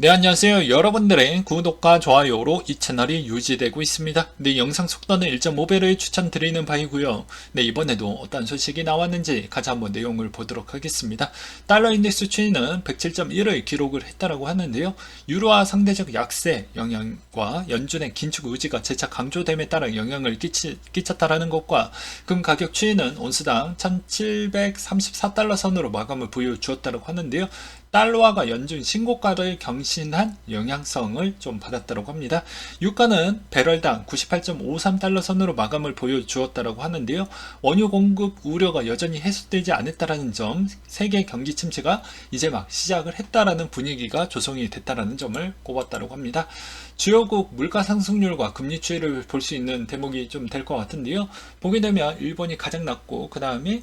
네, 안녕하세요. 여러분들의 구독과 좋아요로 이 채널이 유지되고 있습니다. 네, 영상 속도는 1.5배를 추천드리는 바이고요. 네, 이번에도 어떤 소식이 나왔는지 같이 한번 내용을 보도록 하겠습니다. 달러 인덱스 추이는 107.1을 기록을 했다라고 하는데요. 유로화 상대적 약세 영향과 연준의 긴축 의지가 재차 강조됨에 따라 영향을 끼쳤다라는 것과 금 가격 추이는 온스당 1734달러 선으로 마감을 보여주었다고 하는데요. 달러화가 연준 신고가를 경신한 영향성을 좀 받았다고 합니다. 유가는 배럴당 98.53달러 선으로 마감을 보여주었다고 하는데요. 원유 공급 우려가 여전히 해소되지 않았다는 점, 세계 경기 침체가 이제 막 시작을 했다라는 분위기가 조성이 됐다라는 점을 꼽았다고 합니다. 주요국 물가 상승률과 금리 추이를 볼 수 있는 대목이 좀 될 것 같은데요. 보게 되면 일본이 가장 낮고 그 다음에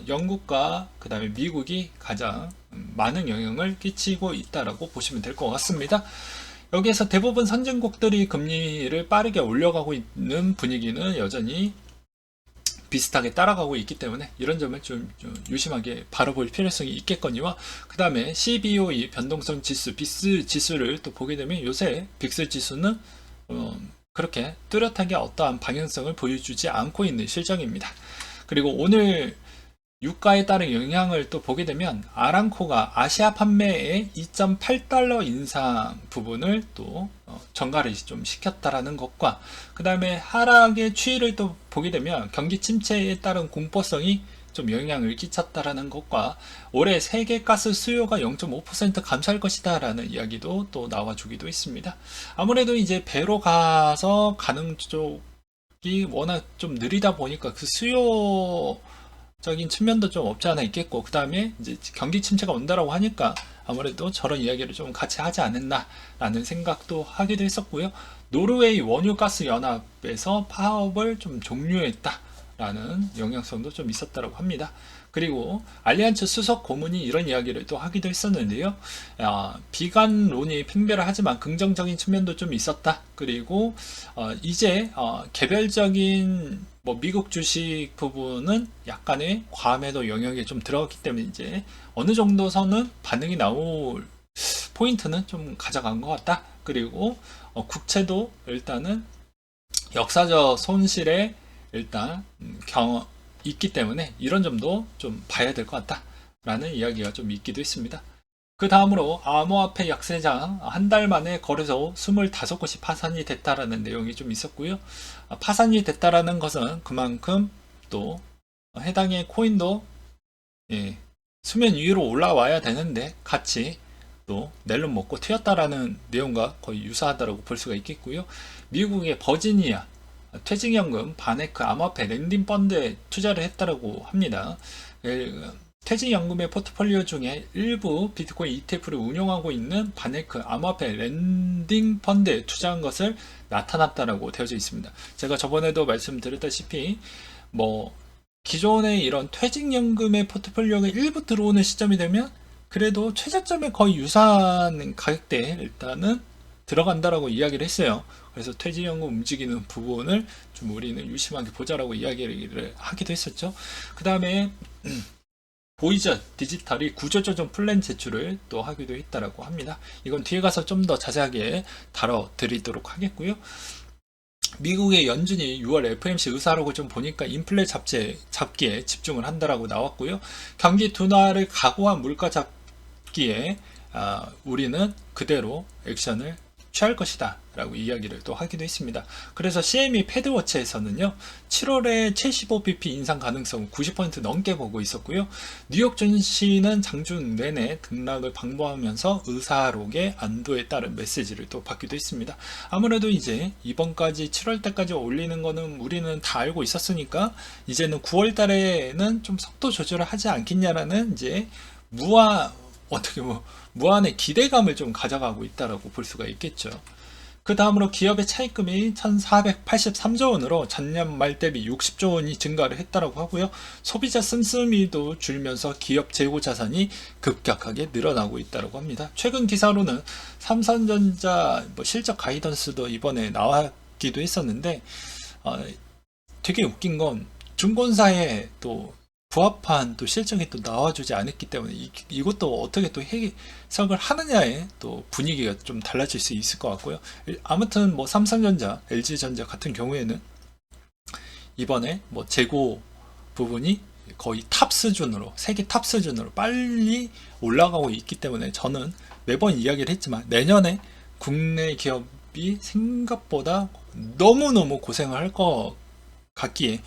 영국과 그 다음에 미국이 가장 많은 영향을 끼치고 있다라고 보시면 될 것 같습니다. 여기에서 대부분 선진국들이 금리를 빠르게 올려가고 있는 분위기는 여전히 비슷하게 따라가고 있기 때문에 이런 점을 좀 유심하게 바라볼 필요성이 있겠거니와, 그 다음에 CBOE 변동성 지수, 빅스 지수를 또 보게 되면 요새 빅스 지수는 그렇게 뚜렷하게 어떠한 방향성을 보여주지 않고 있는 실정입니다. 그리고 오늘 유가에 따른 영향을 또 보게 되면 아람코가 아시아 판매의 2.8달러 인상 부분을 또 전가를 좀 시켰다라는 것과, 그 다음에 하락의 추이를 또 보게 되면 경기 침체에 따른 공포성이 좀 영향을 끼쳤다라는 것과, 올해 세계 가스 수요가 0.5% 감소할 것이다 라는 이야기도 또 나와주기도 했습니다. 아무래도 이제 배로 가서 가는 쪽이 워낙 좀 느리다 보니까 그 수요 적인 측면도 좀 없지 않아 있겠고, 그 다음에 이제 경기 침체가 온다라고 하니까 아무래도 저런 이야기를 좀 같이 하지 않았나 라는 생각도 하기도 했었고요. 노르웨이 원유가스 연합에서 파업을 좀 종료했다 라는 영향성도 좀 있었다고 합니다. 그리고 알리안츠 수석 고문이 이런 이야기를 또 하기도 했었는데요. 비관론이 팽배를 하지만 긍정적인 측면도 좀 있었다. 그리고 이제 개별적인 미국 주식 부분은 약간의 과매도 영역에 좀 들어갔기 때문에 이제 어느 정도 선은 반응이 나올 포인트는 좀 가져간 것 같다. 그리고 국채도 일단은 역사적 손실에 일단 있기 때문에 이런 점도 좀 봐야 될 것 같다 라는 이야기가 좀 있기도 했습니다. 그 다음으로 암호화폐 약세장 한 달 만에 거래소 25곳이 파산이 됐다라는 내용이 좀 있었고요. 파산이 됐다라는 것은 그만큼 또 해당의 코인도 수면 위로 올라와야 되는데 같이 또 낼름 먹고 튀었다라는 내용과 거의 유사하다고 볼 수가 있겠고요. 미국의 버지니아 퇴직연금 바네크 암호화폐 랜딩 펀드에 투자를 했다고 합니다. 퇴직연금의 포트폴리오 중에 일부 비트코인 ETF를 운용하고 있는 바네크 암호화폐 랜딩 펀드에 투자한 것을 나타났다라고 되어져 있습니다. 제가 저번에도 말씀드렸다시피 기존의 이런 퇴직연금의 포트폴리오가 일부 들어오는 시점이 되면 그래도 최저점에 거의 유사한 가격대에 일단은 들어간다라고 이야기를 했어요. 그래서 퇴직연금 움직이는 부분을 좀 우리는 유심하게 보자라고 이야기를 하기도 했었죠. 그 다음에 보이저 디지털이 구조조정 플랜 제출을 또 하기도 했다라고 합니다. 이건 뒤에 가서 좀 더 자세하게 다뤄드리도록 하겠고요. 미국의 연준이 6월 FOMC 의사록을 좀 보니까 인플레 잡기에 집중을 한다라고 나왔고요. 경기 둔화를 각오한 물가 잡기에 우리는 그대로 액션을 취할 것이다 라고 이야기를 또 하기도 했습니다. 그래서 CME 패드워치에서는요 7월에 75bp 인상 가능성 90% 넘게 보고 있었고요. 뉴욕 증시는 장중 내내 등락을 방보하면서 의사록의 안도에 따른 메시지를 또 받기도 했습니다. 아무래도 이제 이번까지 7월 달까지 올리는 거는 우리는 다 알고 있었으니까 이제는 9월 달에는 좀 속도 조절을 하지 않겠냐라는 이제 무한의 기대감을 좀 가져가고 있다라고 볼 수가 있겠죠. 그 다음으로 기업의 차입금이 1483조 원으로 전년 말 대비 60조 원이 증가를 했다라고 하고요. 소비자 씀씀이도 줄면서 기업 재고 자산이 급격하게 늘어나고 있다라고 합니다. 최근 기사로는 삼성전자 실적 가이던스도 이번에 나왔기도 했었는데 되게 웃긴 건 증권사에 또 부합한 또 실적이 또 나와주지 않았기 때문에 이것도 어떻게 또 해석을 하느냐에 또 분위기가 좀 달라질 수 있을 것 같고요. 아무튼 뭐 삼성전자, LG전자 같은 경우에는 이번에 뭐 재고 부분이 거의 탑 수준으로, 세계 탑 수준으로 빨리 올라가고 있기 때문에 저는 매번 이야기를 했지만 내년에 국내 기업이 생각보다 너무너무 고생을 할 것 같기에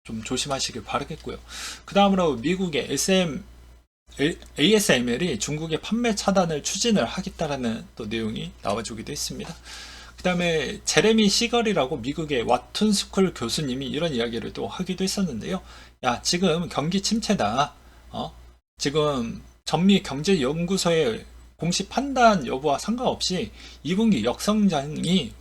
좀 조심하시길 바라겠고요. 그 다음으로 미국의 ASML이 중국의 판매 차단을 추진을 하겠다라는 또 내용이 나와주기도 했습니다. 그 다음에 제레미 시걸이라고 미국의 왓툰 스쿨 교수님이 이런 이야기를 또 하기도 했었는데요. 야, 지금 경기 침체다. 지금 전미경제연구소의 공식 판단 여부와 상관없이 2분기 역성장이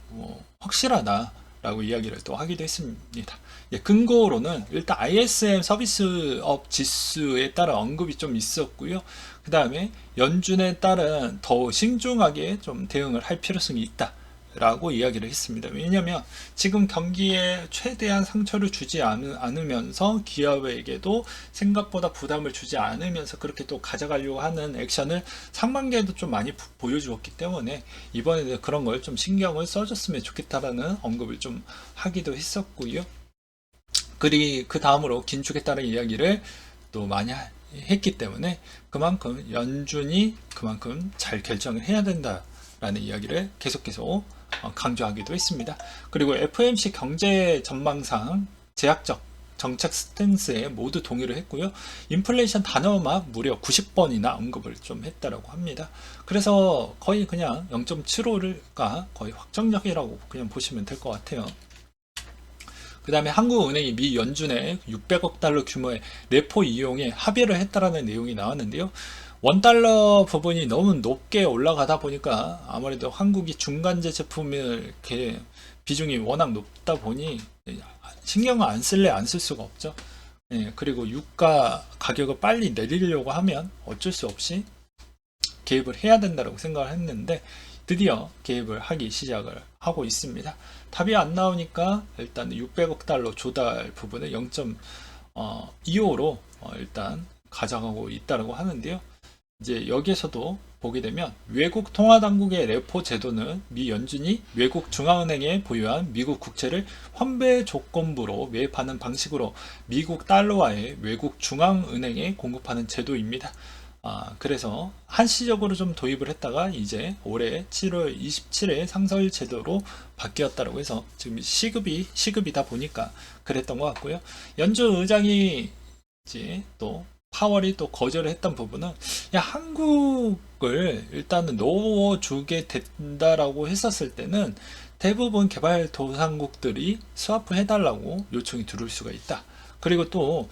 확실하다라고 이야기를 또 하기도 했습니다. 예, 근거로는 일단 ISM 서비스업 지수에 따른 언급이 좀 있었고요. 그 다음에 연준에 따른 더 신중하게 좀 대응을 할 필요성이 있다. 라고 이야기를 했습니다. 왜냐하면 지금 경기에 최대한 상처를 주지 않으면서 기업에게도 생각보다 부담을 주지 않으면서 그렇게 또 가져가려고 하는 액션을 상반기에도 좀 많이 보여주었기 때문에 이번에는 그런 걸 좀 신경을 써줬으면 좋겠다라는 언급을 좀 하기도 했었고요. 그 다음으로 긴축에 따른 이야기를 또 많이 했기 때문에 그만큼 연준이 그만큼 잘 결정을 해야 된다라는 이야기를 계속 강조하기도 했습니다. 그리고 FOMC 경제 전망상 제약적 정책 스탠스에 모두 동의를 했고요. 인플레이션 단어만 무려 90번이나 언급을 좀 했다라고 합니다. 그래서 거의 그냥 0.75가 거의 확정적이라고 그냥 보시면 될 것 같아요. 그 다음에 한국은행이 미 연준에 600억 달러 규모의 레포 이용에 합의를 했다라는 내용이 나왔는데요. 원달러 부분이 너무 높게 올라가다 보니까 아무래도 한국이 중간재 제품을 이렇게 비중이 워낙 높다 보니 신경을 안 쓸 수가 없죠. 예, 그리고 유가 가격을 빨리 내리려고 하면 어쩔 수 없이 개입을 해야 된다고 생각을 했는데 드디어 개입을 하기 시작을 하고 있습니다. 답이 안 나오니까 일단 600억 달러 조달 부분을 0.25로 일단 가져가고 있다고 하는데요. 이제 여기에서도 보게 되면 외국 통화당국의 레포 제도는 미 연준이 외국 중앙은행에 보유한 미국 국채를 환배 조건부로 매입하는 방식으로 미국 달러와의 외국 중앙은행에 공급하는 제도입니다. 그래서 한시적으로 좀 도입을 했다가 이제 올해 7월 27일 상설 제도로 바뀌었다고 해서 지금 시급이다 보니까 그랬던 것 같고요. 연준 의장이 이제 또 파월이 또 거절을 했던 부분은 한국을 일단은 넣어주게 된다라고 했었을 때는 대부분 개발도상국들이 스와프 해달라고 요청이 들어올 수가 있다. 그리고 또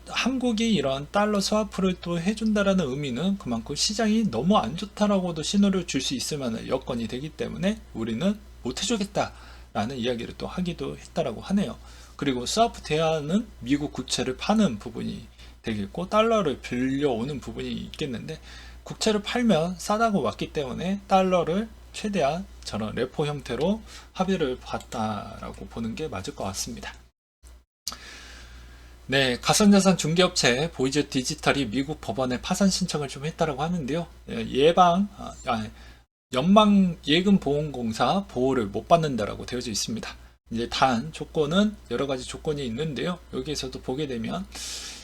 한국이 이런 달러 스와프를 또 해준다라는 의미는 그만큼 시장이 너무 안 좋다라고도 신호를 줄 수 있을 만한 여건이 되기 때문에 우리는 못 해주겠다라는 이야기를 또 하기도 했다라고 하네요. 그리고 스와프 대안은 미국 국채를 파는 부분이 되겠고 달러를 빌려오는 부분이 있겠는데 국채를 팔면 싸다고 왔기 때문에 달러를 최대한 저런 레포 형태로 합의를 봤다라고 보는 게 맞을 것 같습니다. 네, 가상자산 중개업체 보이즈 디지털이 미국 법원에 파산 신청을 좀 했다라고 하는데요. 연방 예금보험공사 보호를 못 받는다라고 되어져 있습니다. 이제 단 조건은 여러 가지 조건이 있는데요. 여기에서도 보게 되면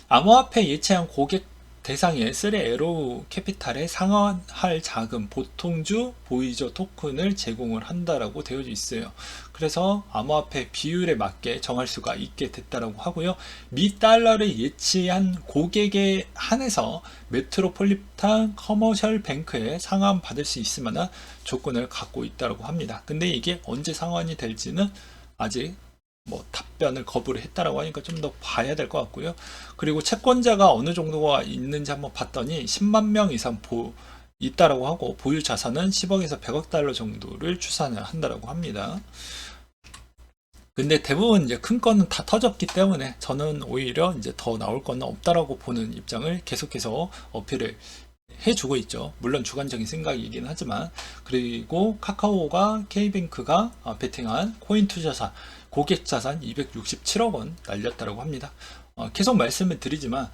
암호화폐 예치한 고객 대상의 3에로 캐피탈에 상환할 자금 보통주 보이저 토큰을 제공을 한다라고 되어져 있어요. 그래서 암호화폐 비율에 맞게 정할 수가 있게 됐다라고 하고요. 미 달러를 예치한 고객에 한해서 메트로폴리탄 커머셜 뱅크에 상환 받을 수 있을 만한 조건을 갖고 있다라고 합니다. 근데 이게 언제 상환이 될지는 아직 답변을 거부를 했다라고 하니까 좀 더 봐야 될 것 같고요. 그리고 채권자가 어느 정도가 있는지 한번 봤더니 10만 명 이상 있다라고 하고 보유 자산은 10억에서 100억 달러 정도를 추산을 한다라고 합니다. 근데 대부분 이제 큰 거는 다 터졌기 때문에 저는 오히려 이제 더 나올 거는 없다라고 보는 입장을 계속해서 어필을 해주고 있죠. 물론 주관적인 생각이긴 하지만. 그리고 카카오가 K뱅크가 베팅한 코인 투자사 고객 자산 267억 원 날렸다고 합니다. 계속 말씀을 드리지만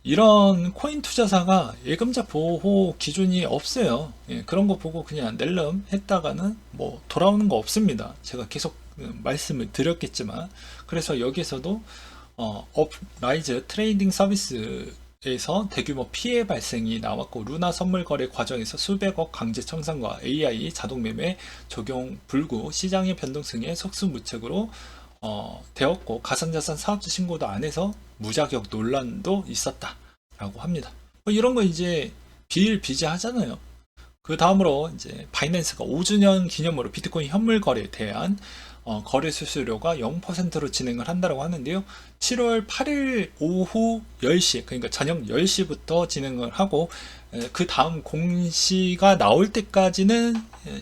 이런 코인 투자사가 예금자 보호 기준이 없어요. 예, 그런 거 보고 그냥 낼름 했다가는 뭐 돌아오는 거 없습니다. 제가 계속 말씀을 드렸겠지만, 그래서 여기에서도 업라이즈 트레이딩 서비스에서 대규모 피해 발생이 나왔고, 루나 선물 거래 과정에서 수백억 강제 청산과 AI 자동 매매 적용 불구, 시장의 변동성에 속수무책으로 되었고, 가상자산 사업자 신고도 안 해서 무자격 논란도 있었다라고 합니다. 뭐 이런 거 이제 비일비재하잖아요. 그 다음으로 이제 바이낸스가 5주년 기념으로 비트코인 현물 거래에 대한 거래 수수료가 0%로 진행을 한다고 하는데요. 7월 8일 오후 10시, 그러니까 저녁 10시부터 진행을 하고, 그 다음 공시가 나올 때까지는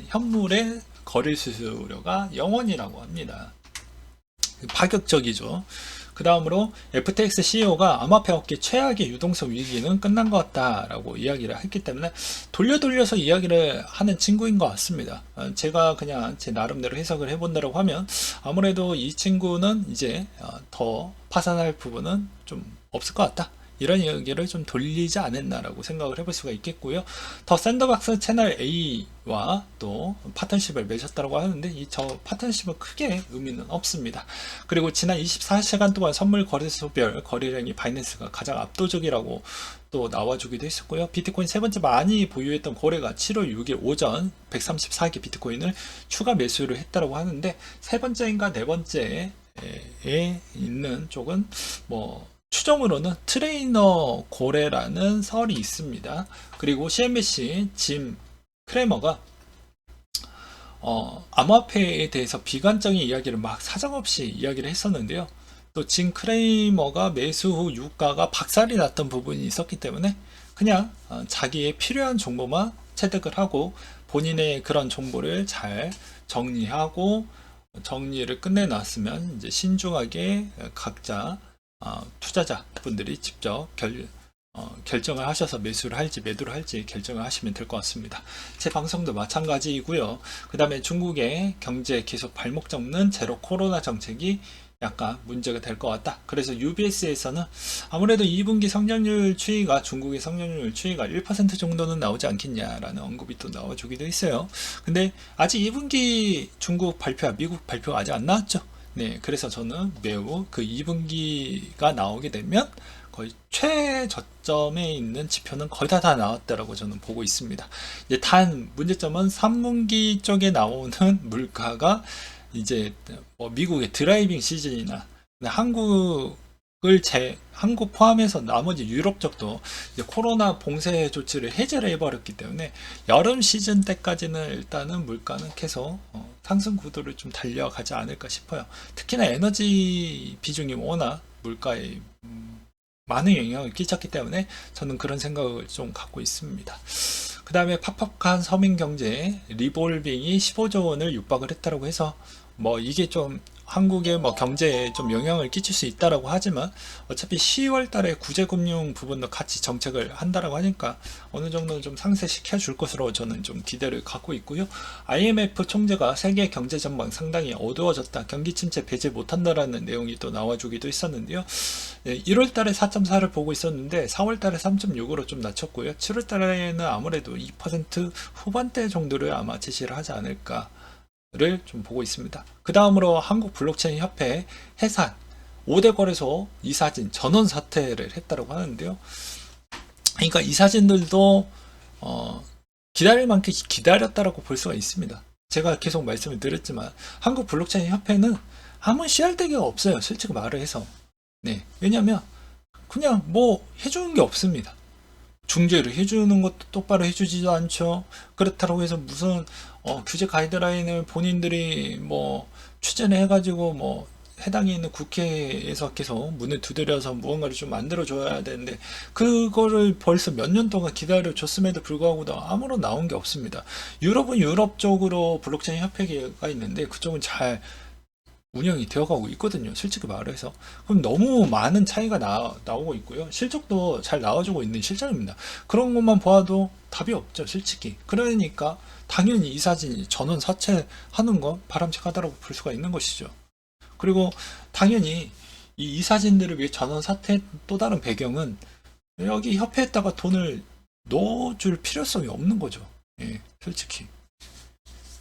현물의 거래 수수료가 0원이라고 합니다. 파격적이죠. 그 다음으로 FTX CEO가 암호화폐 업계 최악의 유동성 위기는 끝난 것 같다라고 이야기를 했기 때문에 돌려서 이야기를 하는 친구인 것 같습니다. 제가 그냥 제 나름대로 해석을 해본다고 하면, 아무래도 이 친구는 이제 더 파산할 부분은 좀 없을 것 같다, 이런 이야기를 좀 돌리지 않았나라고 생각을 해볼 수가 있겠고요. 더 샌드박스 채널 A와 또 파트너십을 맺었다고 하는데, 이 저 파트너십은 크게 의미는 없습니다. 그리고 지난 24시간 동안 선물 거래소별 거래량이 바이낸스가 가장 압도적이라고 또 나와주기도 했었고요. 비트코인 세 번째 많이 보유했던 거래가 7월 6일 오전 134개 비트코인을 추가 매수를 했다고 하는데, 세 번째인가 네 번째에 있는 쪽은 뭐 추정으로는 트레이너 고래라는 설이 있습니다. 그리고 CNBC 짐 크레머가 암호화폐에 대해서 비관적인 이야기를 막 사정없이 이야기를 했었는데요. 또 짐 크레이머가 매수 후 유가가 박살이 났던 부분이 있었기 때문에 그냥 자기의 필요한 정보만 체득을 하고, 본인의 그런 정보를 잘 정리하고 정리를 끝내놨으면 이제 신중하게 각자 투자자분들이 직접 결정을 하셔서 매수를 할지 매도를 할지 결정을 하시면 될 것 같습니다. 제 방송도 마찬가지이고요. 그 다음에 중국의 경제 계속 발목 잡는 제로 코로나 정책이 약간 문제가 될 것 같다. 그래서 UBS에서는 아무래도 2분기 성장률 추이가, 중국의 성장률 추이가 1% 정도는 나오지 않겠냐라는 언급이 또 나와주기도 했어요. 근데 아직 2분기 중국 발표와 미국 발표가 아직 안 나왔죠. 네, 그래서 저는 매우 그 2분기가 나오게 되면 거의 최저점에 있는 지표는 거의 다 나왔다라고 저는 보고 있습니다. 이제 단 문제점은 3분기 쪽에 나오는 물가가 이제 뭐 미국의 드라이빙 시즌이나 한국 포함해서 나머지 유럽 쪽도 이제 코로나 봉쇄 조치를 해제를 해버렸기 때문에 여름 시즌 때까지는 일단은 물가는 계속 상승 구도를 좀 달려가지 않을까 싶어요. 특히나 에너지 비중이 워낙 물가에 많은 영향을 끼쳤기 때문에 저는 그런 생각을 좀 갖고 있습니다. 그 다음에 팍팍한 서민경제 리볼빙이 15조 원을 육박을 했다고 해서 뭐 이게 좀 한국의 뭐 경제에 좀 영향을 끼칠 수 있다라고 하지만, 어차피 10월 달에 구제금융 부분도 같이 정책을 한다라고 하니까 어느 정도는 좀 상쇄시켜 줄 것으로 저는 좀 기대를 갖고 있고요. IMF 총재가 세계 경제 전망 상당히 어두워졌다, 경기 침체 배제 못한다라는 내용이 또 나와주기도 했었는데요. 1월 달에 4.4를 보고 있었는데 4월 달에 3.6으로 좀 낮췄고요. 7월 달에는 아무래도 2% 후반대 정도를 아마 제시를 하지 않을까 를 좀 보고 있습니다. 그 다음으로 한국 블록체인 협회 해산 5대 거래소 이사진 전원 사퇴를 했다고 하는데요. 그러니까 이사진들도 기다릴 만큼 기다렸다라고 볼 수가 있습니다. 제가 계속 말씀을 드렸지만 한국 블록체인 협회는 아무 씨알데기가 없어요. 솔직히 말을 해서. 네, 왜냐면 그냥 뭐 해주는 게 없습니다. 중재를 해주는 것도 똑바로 해주지도 않죠. 그렇다고 해서 무슨 규제 가이드라인을 본인들이 뭐 추진을 해가지고 뭐 해당에 있는 국회에서 계속 문을 두드려서 무언가를 좀 만들어줘야 되는데, 그거를 벌써 몇 년 동안 기다려줬음에도 불구하고 아무런 나온 게 없습니다. 유럽은 유럽 쪽으로 블록체인 협회가 있는데 그쪽은 잘 운영이 되어가고 있거든요. 솔직히 말해서. 그럼 너무 많은 차이가 나오고 있고요. 실적도 잘 나와주고 있는 실적입니다. 그런 것만 보아도 답이 없죠. 솔직히. 그러니까 당연히 이사진이 전원 사퇴하는 건 바람직하다고 볼 수가 있는 것이죠. 그리고 당연히 이 이사진들을 위해 전원 사퇴 또 다른 배경은 여기 협회에다가 돈을 넣어줄 필요성이 없는 거죠. 예, 솔직히.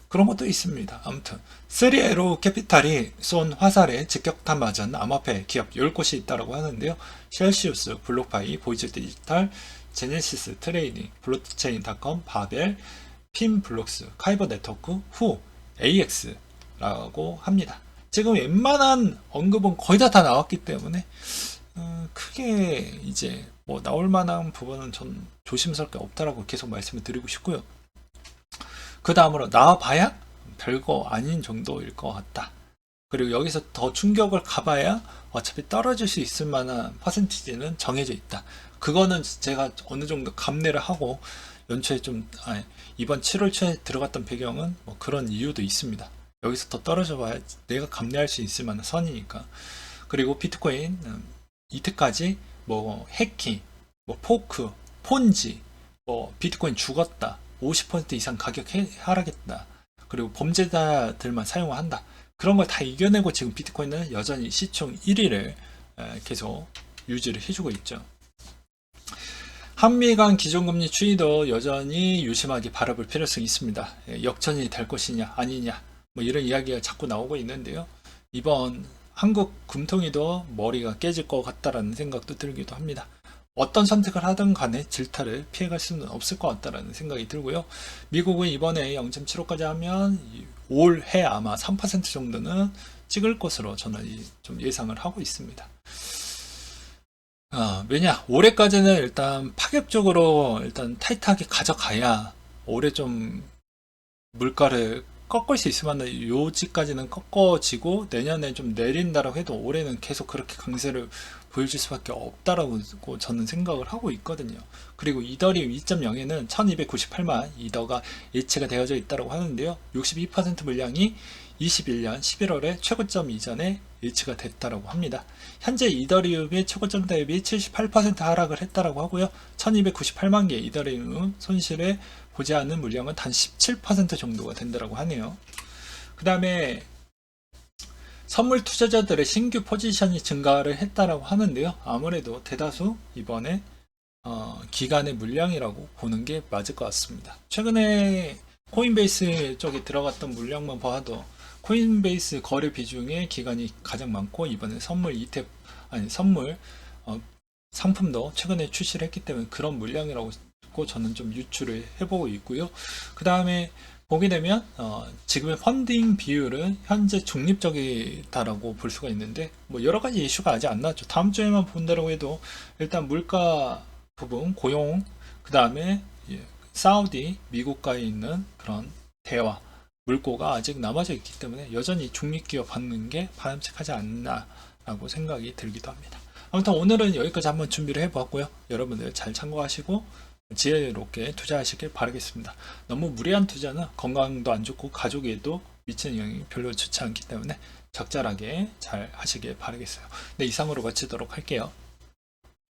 그런 것도 있습니다. 아무튼 3에로 캐피탈이 쏜 화살에 직격탄 맞은 암호화폐 기업 10곳이 있다고 하는데요. 셀시우스, 블록파이, 보이즈 디지털, 제네시스 트레이딩, 블록체인.com, 바벨, 핀블록스, 카이버 네트워크, 후, AX라고 합니다. 지금 웬만한 언급은 거의 다 나왔기 때문에 크게 이제 뭐 나올 만한 부분은 전 조심스럽게 없다라고 계속 말씀을 드리고 싶고요. 그 다음으로 나와봐야 별거 아닌 정도일 것 같다. 그리고 여기서 더 충격을 가봐야 어차피 떨어질 수 있을 만한 퍼센티지는 정해져 있다. 그거는 제가 어느 정도 감내를 하고 연초에 이번 7월 초에 들어갔던 배경은 뭐 그런 이유도 있습니다. 여기서 더 떨어져 봐야 내가 감내할 수 있을 만한 선이니까. 그리고 비트코인 이때까지 뭐 해킹, 뭐 포크, 폰지, 뭐 비트코인 죽었다, 50% 이상 가격 하락했다, 그리고 범죄자들만 사용을 한다. 그런 걸 다 이겨내고 지금 비트코인은 여전히 시총 1위를 계속 유지를 해주고 있죠. 한미 간 기존금리 추이도 여전히 유심하게 바라볼 필요성이 있습니다. 역전이 될 것이냐 아니냐 뭐 이런 이야기가 자꾸 나오고 있는데요. 이번 한국 금통위도 머리가 깨질 것 같다라는 생각도 들기도 합니다. 어떤 선택을 하든 간에 질타를 피해갈 수는 없을 것 같다라는 생각이 들고요. 미국은 이번에 0.75까지 하면 올해 아마 3% 정도는 찍을 것으로 저는 좀 예상을 하고 있습니다. 왜냐, 올해까지는 일단 파격적으로 일단 타이트하게 가져가야 올해 좀 물가를 꺾을 수 있을 만한 요지까지는 꺾어지고 내년에 좀 내린다라고 해도 올해는 계속 그렇게 강세를 보여줄 수밖에 없다라고 저는 생각을 하고 있거든요. 그리고 이더리움 2.0에는 1298만 이더가 예치가 되어져 있다고 하는데요. 62% 물량이 21년 11월에 최고점 이전에 예치가 됐다고 합니다. 현재 이더리움의 최고점 대비 78% 하락을 했다고 하고요. 1298만 개 이더리움 손실에 보지 않는 물량은 단 17% 정도가 된다고 하네요. 그 다음에 선물 투자자들의 신규 포지션이 증가를 했다라고 하는데요. 아무래도 대다수 이번에 기간의 물량이라고 보는 게 맞을 것 같습니다. 최근에 코인베이스 쪽에 들어갔던 물량만 봐도 코인베이스 거래 비중의 기간이 가장 많고 이번에 선물 상품도 최근에 출시를 했기 때문에 그런 물량이라고 저는 좀 유추를 해보고 있고요. 그 다음에 보게 되면 지금의 펀딩 비율은 현재 중립적이다라고 볼 수가 있는데 뭐 여러 가지 이슈가 아직 안 나왔죠. 다음 주에만 본다고 해도 일단 물가 부분, 고용, 그 다음에 사우디, 미국과의 있는 그런 대화, 물꼬가 아직 남아져 있기 때문에 여전히 중립기업 받는 게 바람직하지 않나라고 생각이 들기도 합니다. 아무튼 오늘은 여기까지 한번 준비를 해보았고요. 여러분들 잘 참고하시고 지혜롭게 투자하시길 바라겠습니다. 너무 무리한 투자는 건강도 안 좋고 가족에도 미치는 영향이 별로 좋지 않기 때문에 적절하게 잘 하시길 바라겠어요. 네, 이상으로 마치도록 할게요.